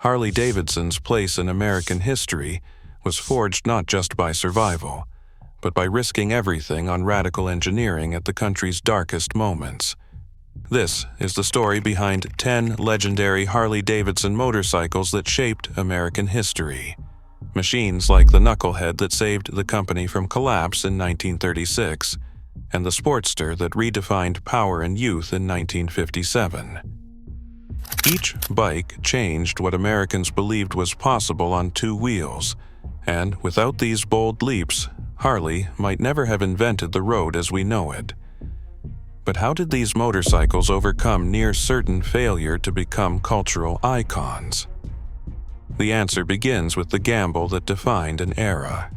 Harley-Davidson's place in American history was forged not just by survival, but by risking everything on radical engineering at the country's darkest moments. This is the story behind 10 legendary Harley-Davidson motorcycles that shaped American history. Machines like the Knucklehead that saved the company from collapse in 1936, and the Sportster that redefined power and youth in 1957. Each bike changed what Americans believed was possible on two wheels, and without these bold leaps, Harley might never have invented the road as we know it. But how did these motorcycles overcome near-certain failure to become cultural icons? The answer begins with the gamble that defined an era.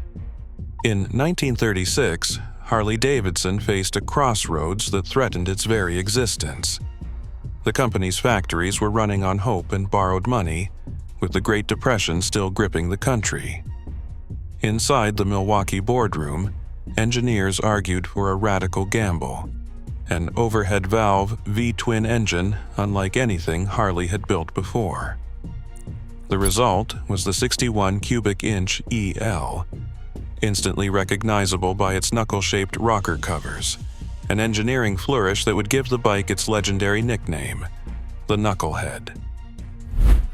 In 1936, Harley-Davidson faced a crossroads that threatened its very existence. The company's factories were running on hope and borrowed money, with the Great Depression still gripping the country. Inside the Milwaukee boardroom, engineers argued for a radical gamble: an overhead valve V-twin engine unlike anything Harley had built before. The result was the 61 cubic inch EL, instantly recognizable by its knuckle-shaped rocker covers, an engineering flourish that would give the bike its legendary nickname, the Knucklehead.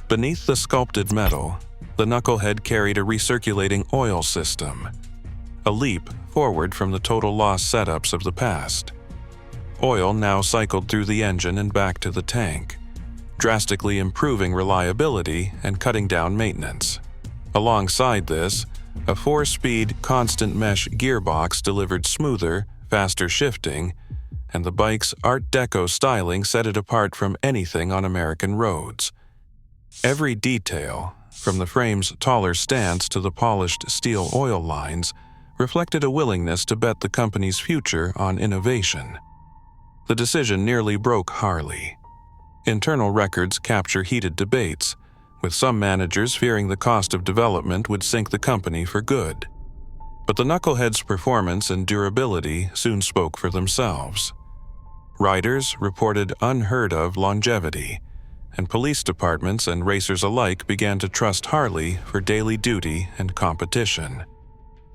Beneath the sculpted metal, the Knucklehead carried a recirculating oil system, a leap forward from the total loss setups of the past. Oil now cycled through the engine and back to the tank, drastically improving reliability and cutting down maintenance. Alongside this, a 4-speed constant mesh gearbox delivered smoother, faster shifting, and the bike's Art Deco styling set it apart from anything on American roads. Every detail, from the frame's taller stance to the polished steel oil lines, reflected a willingness to bet the company's future on innovation. The decision nearly broke Harley. Internal records capture heated debates, with some managers fearing the cost of development would sink the company for good. But the Knucklehead's performance and durability soon spoke for themselves. Riders reported unheard-of longevity, and police departments and racers alike began to trust Harley for daily duty and competition.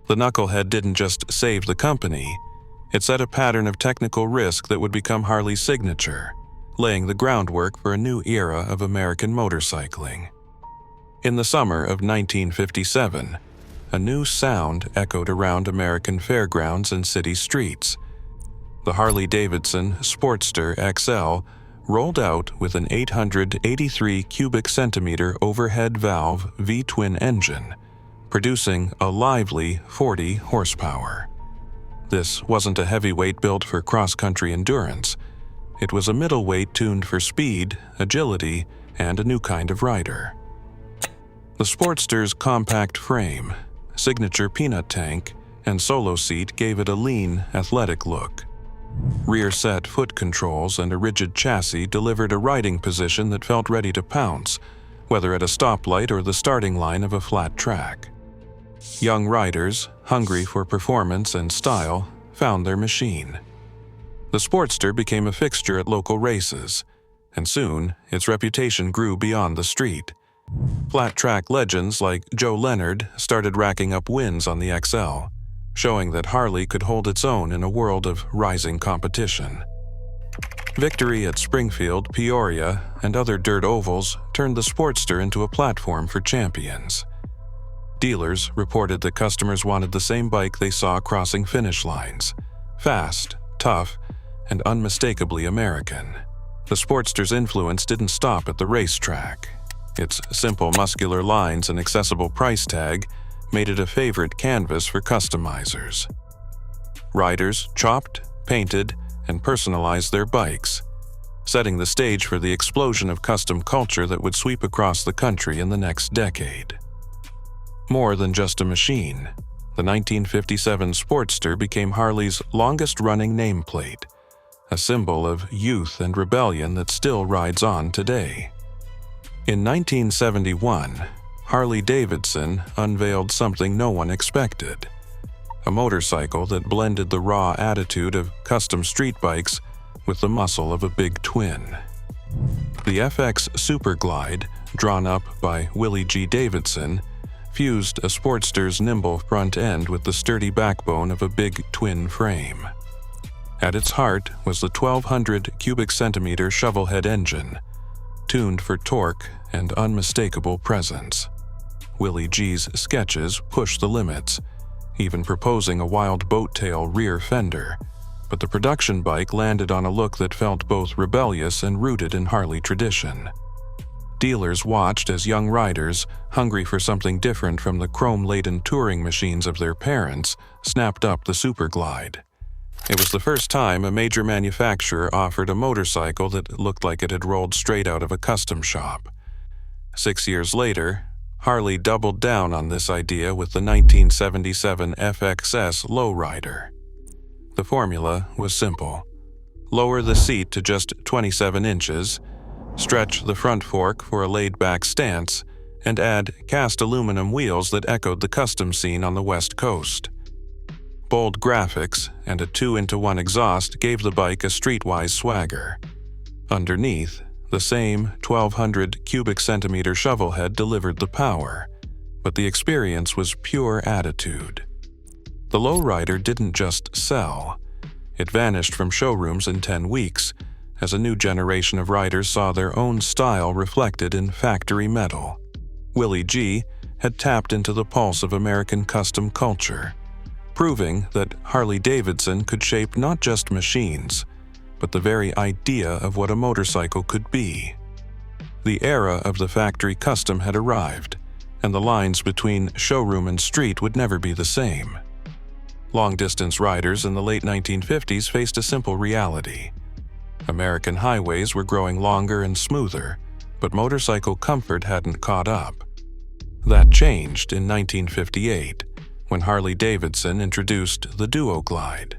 The Knucklehead didn't just save the company, it set a pattern of technical risk that would become Harley's signature, laying the groundwork for a new era of American motorcycling. In the summer of 1957, a new sound echoed around American fairgrounds and city streets. The Harley-Davidson Sportster XL rolled out with an 883 cubic centimeter overhead valve V-twin engine, producing a lively 40 horsepower. This wasn't a heavyweight built for cross-country endurance. It was a middleweight tuned for speed, agility, and a new kind of rider. The Sportster's compact frame, signature peanut tank, and solo seat gave it a lean, athletic look. Rear-set foot controls and a rigid chassis delivered a riding position that felt ready to pounce, whether at a stoplight or the starting line of a flat track. Young riders, hungry for performance and style, found their machine. The Sportster became a fixture at local races, and soon its reputation grew beyond the street. Flat-track legends like Joe Leonard started racking up wins on the XL, showing that Harley could hold its own in a world of rising competition. Victory at Springfield, Peoria, and other dirt ovals turned the Sportster into a platform for champions. Dealers reported that customers wanted the same bike they saw crossing finish lines: fast, tough, and unmistakably American. The Sportster's influence didn't stop at the racetrack. Its simple muscular lines and accessible price tag made it a favorite canvas for customizers. Riders chopped, painted, and personalized their bikes, setting the stage for the explosion of custom culture that would sweep across the country in the next decade. More than just a machine, the 1957 Sportster became Harley's longest-running nameplate, a symbol of youth and rebellion that still rides on today. In 1971, Harley-Davidson unveiled something no one expected: a motorcycle that blended the raw attitude of custom street bikes with the muscle of a big twin. The FX Superglide drawn up by Willie G. Davidson, fused a Sportster's nimble front end with the sturdy backbone of a big twin frame. At its heart was the 1,200 cubic centimeter shovelhead engine, tuned for torque and unmistakable presence. Willie G's sketches pushed the limits, even proposing a wild boat-tail rear fender, but the production bike landed on a look that felt both rebellious and rooted in Harley tradition. Dealers watched as young riders, hungry for something different from the chrome-laden touring machines of their parents, snapped up the Superglide. It was the first time a major manufacturer offered a motorcycle that looked like it had rolled straight out of a custom shop. 6 years later, Harley doubled down on this idea with the 1977 FXS Low Rider. The formula was simple. Lower the seat to just 27 inches, stretch the front fork for a laid-back stance, and add cast aluminum wheels that echoed the custom scene on the West Coast. Bold graphics and a 2-into-1 exhaust gave the bike a streetwise swagger. Underneath, the same 1,200 cubic centimeter shovelhead delivered the power, but the experience was pure attitude. The Low Rider didn't just sell. It vanished from showrooms in 10 weeks, as a new generation of riders saw their own style reflected in factory metal. Willie G had tapped into the pulse of American custom culture, proving that Harley-Davidson could shape not just machines, but the very idea of what a motorcycle could be. The era of the factory custom had arrived, and the lines between showroom and street would never be the same. Long-distance riders in the late 1950s faced a simple reality. American highways were growing longer and smoother, but motorcycle comfort hadn't caught up. That changed in 1958, when Harley-Davidson introduced the Duoglide.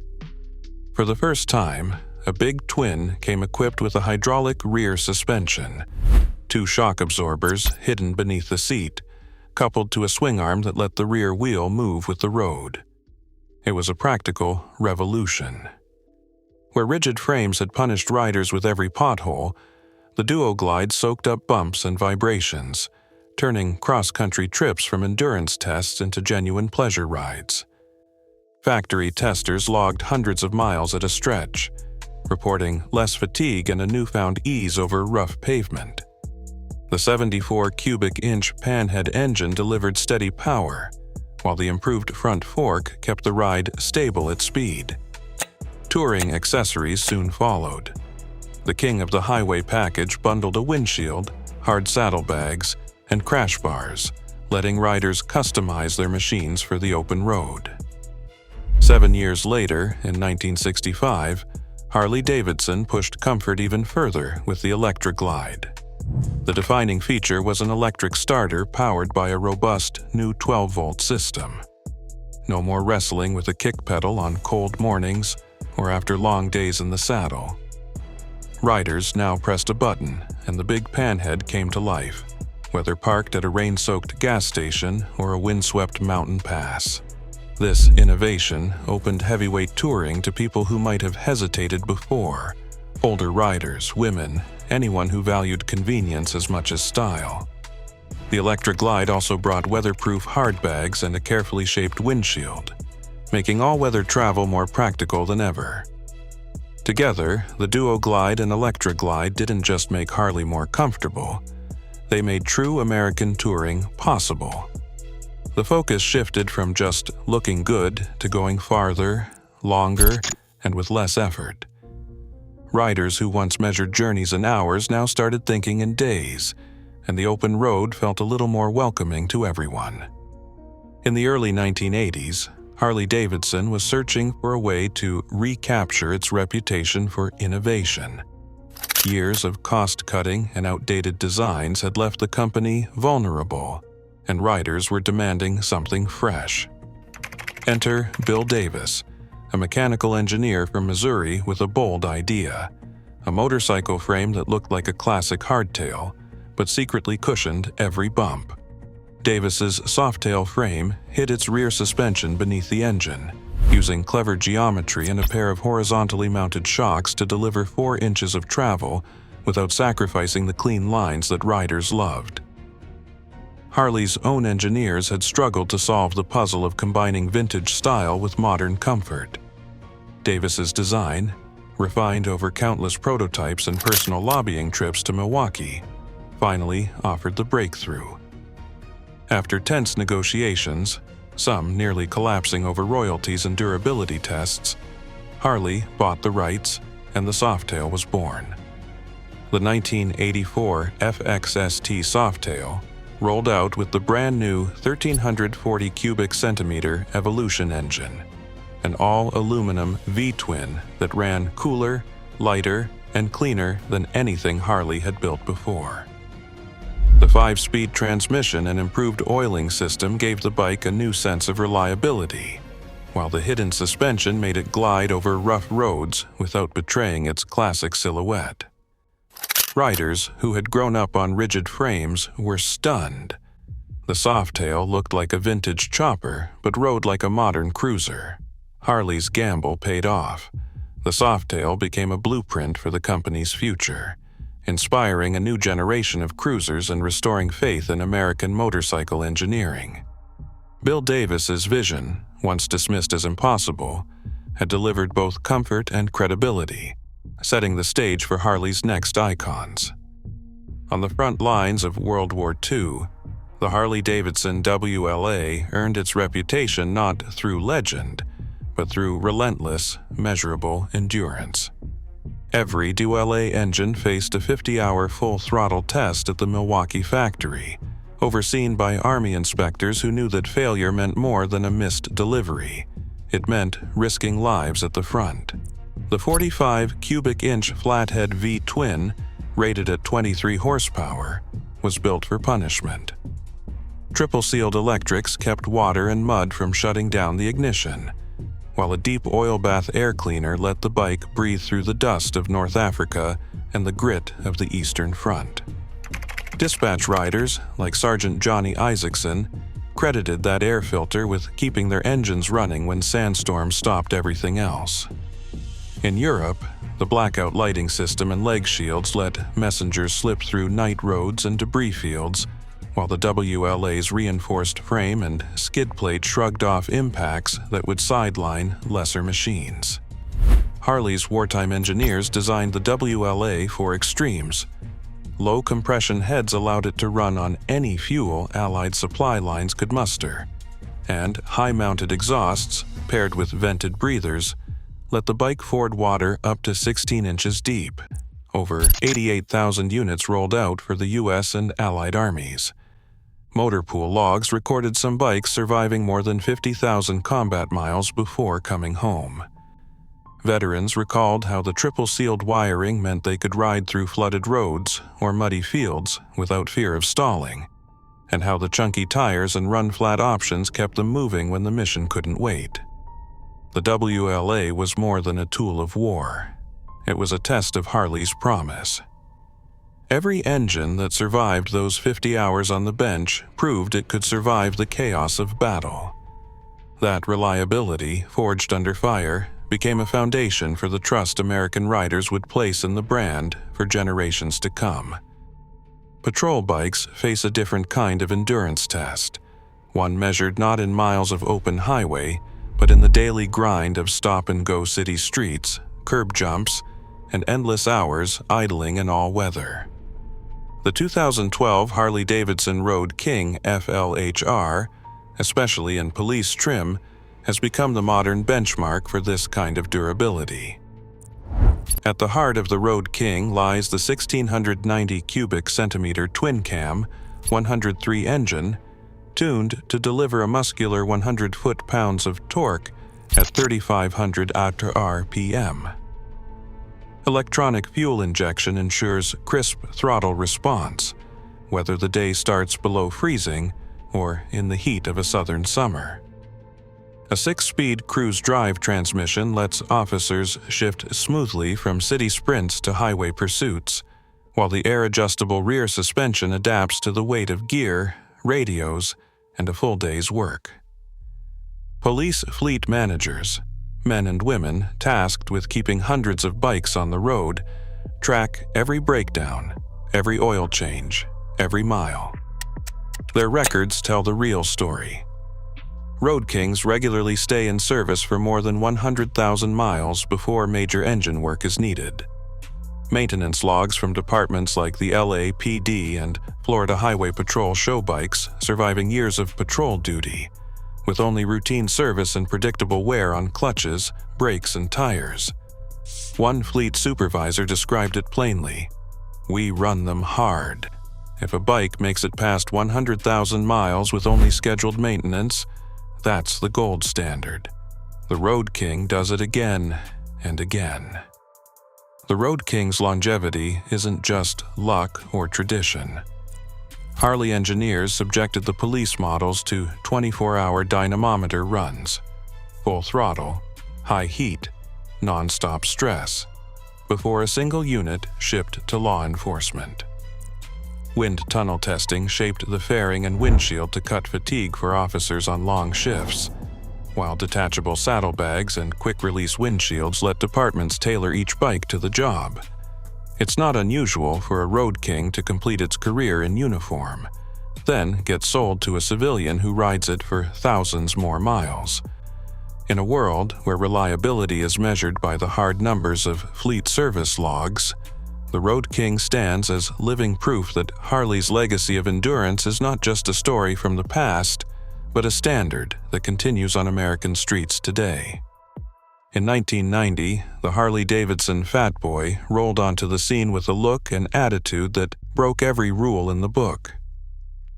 For the first time, a big twin came equipped with a hydraulic rear suspension, 2 shock absorbers hidden beneath the seat, coupled to a swing arm that let the rear wheel move with the road. It was a practical revolution. Where rigid frames had punished riders with every pothole, the Duoglide soaked up bumps and vibrations, turning cross-country trips from endurance tests into genuine pleasure rides. Factory testers logged hundreds of miles at a stretch, reporting less fatigue and a newfound ease over rough pavement. The 74 cubic inch panhead engine delivered steady power, while the improved front fork kept the ride stable at speed. Touring accessories soon followed. The king of the highway package bundled a windshield, hard saddlebags, and crash bars, letting riders customize their machines for the open road. 7 years later, in 1965, Harley-Davidson pushed comfort even further with the Electra Glide. The defining feature was an electric starter powered by a robust new 12-volt system. No more wrestling with a kick pedal on cold mornings or after long days in the saddle. Riders now pressed a button and the big panhead came to life, whether parked at a rain-soaked gas station or a windswept mountain pass. This innovation opened heavyweight touring to people who might have hesitated before: older riders, women, anyone who valued convenience as much as style. The Electra Glide also brought weatherproof hard bags and a carefully shaped windshield, making all-weather travel more practical than ever. Together, the Duoglide and Electra Glide didn't just make Harley more comfortable, they made true American touring possible. The focus shifted from just looking good to going farther, longer, and with less effort. Riders who once measured journeys in hours now started thinking in days, and the open road felt a little more welcoming to everyone. In the early 1980s, Harley-Davidson was searching for a way to recapture its reputation for innovation. Years of cost-cutting and outdated designs had left the company vulnerable, and riders were demanding something fresh. Enter Bill Davis, a mechanical engineer from Missouri with a bold idea: a motorcycle frame that looked like a classic hardtail, but secretly cushioned every bump. Davis's Softail frame hid its rear suspension beneath the engine, using clever geometry and a pair of horizontally mounted shocks to deliver 4 inches of travel without sacrificing the clean lines that riders loved. Harley's own engineers had struggled to solve the puzzle of combining vintage style with modern comfort. Davis's design, refined over countless prototypes and personal lobbying trips to Milwaukee, finally offered the breakthrough. After tense negotiations, some nearly collapsing over royalties and durability tests, Harley bought the rights and the Softail was born. The 1984 FXS Softail rolled out with the brand new 1,340 cubic centimeter Evolution engine, an all-aluminum V-twin that ran cooler, lighter, and cleaner than anything Harley had built before. The 5-speed transmission and improved oiling system gave the bike a new sense of reliability, while the hidden suspension made it glide over rough roads without betraying its classic silhouette. Riders who had grown up on rigid frames were stunned. The Softail looked like a vintage chopper but rode like a modern cruiser. Harley's gamble paid off. The Softail became a blueprint for the company's future, inspiring a new generation of cruisers and restoring faith in American motorcycle engineering. Bill Davis's vision, once dismissed as impossible, had delivered both comfort and credibility, setting the stage for Harley's next icons. On the front lines of World War II, the Harley-Davidson WLA earned its reputation not through legend, but through relentless, measurable endurance. Every WLA engine faced a 50-hour full-throttle test at the Milwaukee factory, overseen by Army inspectors who knew that failure meant more than a missed delivery. It meant risking lives at the front. The 45 cubic inch flathead V-twin, rated at 23 horsepower, was built for punishment. Triple-sealed electrics kept water and mud from shutting down the ignition, while a deep oil bath air cleaner let the bike breathe through the dust of North Africa and the grit of the Eastern Front. Dispatch riders, like Sergeant Johnny Isaacson, credited that air filter with keeping their engines running when sandstorms stopped everything else. In Europe, the blackout lighting system and leg shields let messengers slip through night roads and debris fields, while the WLA's reinforced frame and skid plate shrugged off impacts that would sideline lesser machines. Harley's wartime engineers designed the WLA for extremes. Low compression heads allowed it to run on any fuel Allied supply lines could muster, and high-mounted exhausts, paired with vented breathers, let the bike ford water up to 16 inches deep. Over 88,000 units rolled out for the U.S. and Allied armies. Motorpool logs recorded some bikes surviving more than 50,000 combat miles before coming home. Veterans recalled how the triple-sealed wiring meant they could ride through flooded roads or muddy fields without fear of stalling, and how the chunky tires and run-flat options kept them moving when the mission couldn't wait. The WLA was more than a tool of war. It was a test of Harley's promise. Every engine that survived those 50 hours on the bench proved it could survive the chaos of battle. That reliability, forged under fire, became a foundation for the trust American riders would place in the brand for generations to come. Patrol bikes face a different kind of endurance test, one measured not in miles of open highway, but in the daily grind of stop-and-go city streets, curb jumps, and endless hours idling in all weather. The 2012 Harley-Davidson Road King FLHR, especially in police trim, has become the modern benchmark for this kind of durability. At the heart of the Road King lies the 1,690 cubic centimeter twin-cam, 103 engine, tuned to deliver a muscular 100 foot-pounds of torque at 3,500 RPM. Electronic fuel injection ensures crisp throttle response, whether the day starts below freezing or in the heat of a southern summer. A 6-speed cruise drive transmission lets officers shift smoothly from city sprints to highway pursuits, while the air-adjustable rear suspension adapts to the weight of gear, radios, and a full day's work. Police fleet managers, men and women tasked with keeping hundreds of bikes on the road, track every breakdown, every oil change, every mile. Their records tell the real story. Road Kings regularly stay in service for more than 100,000 miles before major engine work is needed. Maintenance logs from departments like the LAPD and Florida Highway Patrol show bikes surviving years of patrol duty, with only routine service and predictable wear on clutches, brakes, and tires. One fleet supervisor described it plainly: "We run them hard. If a bike makes it past 100,000 miles with only scheduled maintenance, that's the gold standard. The Road King does it again and again." The Road King's longevity isn't just luck or tradition. Harley engineers subjected the police models to 24-hour dynamometer runs, full throttle, high heat, non-stop stress, before a single unit shipped to law enforcement. Wind tunnel testing shaped the fairing and windshield to cut fatigue for officers on long shifts, while detachable saddlebags and quick-release windshields let departments tailor each bike to the job. It's not unusual for a Road King to complete its career in uniform, then get sold to a civilian who rides it for thousands more miles. In a world where reliability is measured by the hard numbers of fleet service logs, the Road King stands as living proof that Harley's legacy of endurance is not just a story from the past, but a standard that continues on American streets today. In 1990, the Harley-Davidson Fat Boy rolled onto the scene with a look and attitude that broke every rule in the book.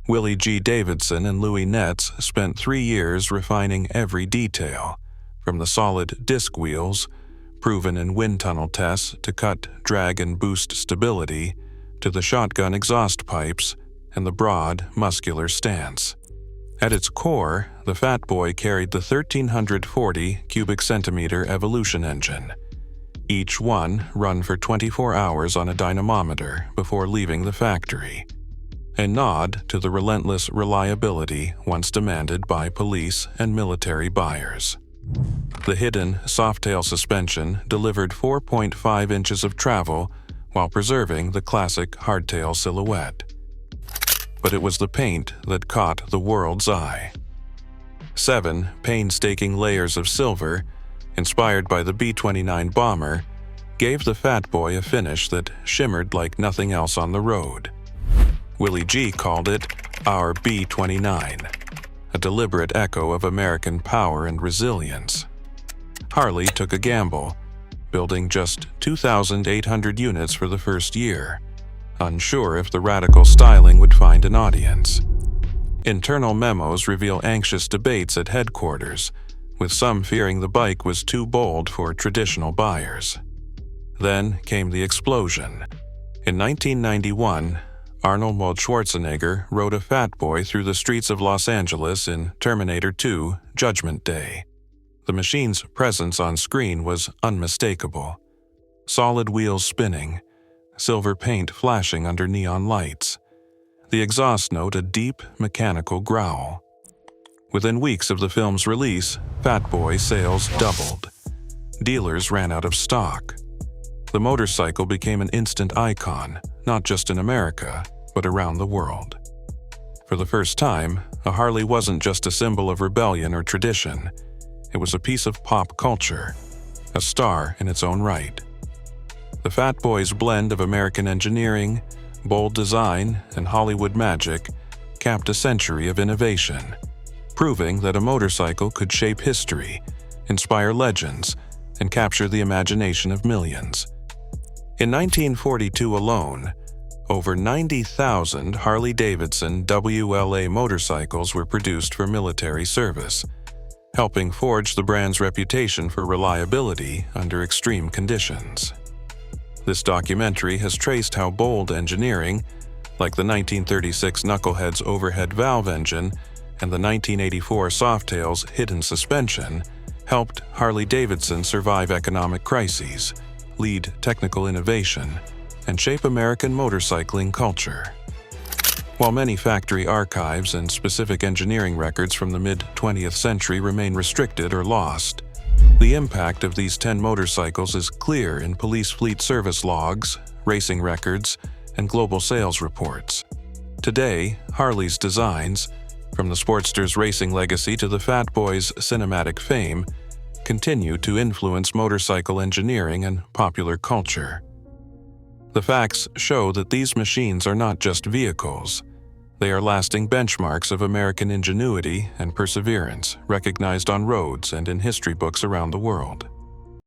Willie G. Davidson and Louis Netz spent 3 years refining every detail, from the solid disc wheels, proven in wind tunnel tests to cut, drag, and boost stability, to the shotgun exhaust pipes and the broad, muscular stance. At its core, the Fat Boy carried the 1,340 cubic centimeter Evolution engine, each one run for 24 hours on a dynamometer before leaving the factory, a nod to the relentless reliability once demanded by police and military buyers. The hidden Softail suspension delivered 4.5 inches of travel while preserving the classic hardtail silhouette. But it was the paint that caught the world's eye. 7 painstaking layers of silver, inspired by the B-29 bomber, gave the Fat Boy a finish that shimmered like nothing else on the road. Willie G called it our B-29, a deliberate echo of American power and resilience. Harley took a gamble, building just 2,800 units for the first year, unsure if the radical styling would find an audience. Internal memos reveal anxious debates at headquarters, with some fearing the bike was too bold for traditional buyers. Then came the explosion. In 1991, Arnold Schwarzenegger rode a Fat Boy through the streets of Los Angeles in Terminator 2: Judgment Day. The machine's presence on screen was unmistakable. Solid wheels spinning, silver paint flashing under neon lights. The exhaust note a deep, mechanical growl. Within weeks of the film's release, Fat Boy sales doubled. Dealers ran out of stock. The motorcycle became an instant icon, not just in America, but around the world. For the first time, a Harley wasn't just a symbol of rebellion or tradition. It was a piece of pop culture, a star in its own right. The Fat Boy's blend of American engineering, bold design, and Hollywood magic capped a century of innovation, proving that a motorcycle could shape history, inspire legends, and capture the imagination of millions. In 1942 alone, over 90,000 Harley-Davidson WLA motorcycles were produced for military service, helping forge the brand's reputation for reliability under extreme conditions. This documentary has traced how bold engineering, like the 1936 Knucklehead's overhead valve engine and the 1984 Softail's hidden suspension, helped Harley-Davidson survive economic crises, lead technical innovation, and shape American motorcycling culture. While many factory archives and specific engineering records from the mid-20th century remain restricted or lost, the impact of these 10 motorcycles is clear in police fleet service logs, racing records, and global sales reports. Today, Harley's designs, from the Sportster's racing legacy to the Fat Boy's cinematic fame, continue to influence motorcycle engineering and popular culture. The facts show that these machines are not just vehicles. They are lasting benchmarks of American ingenuity and perseverance, recognized on roads and in history books around the world.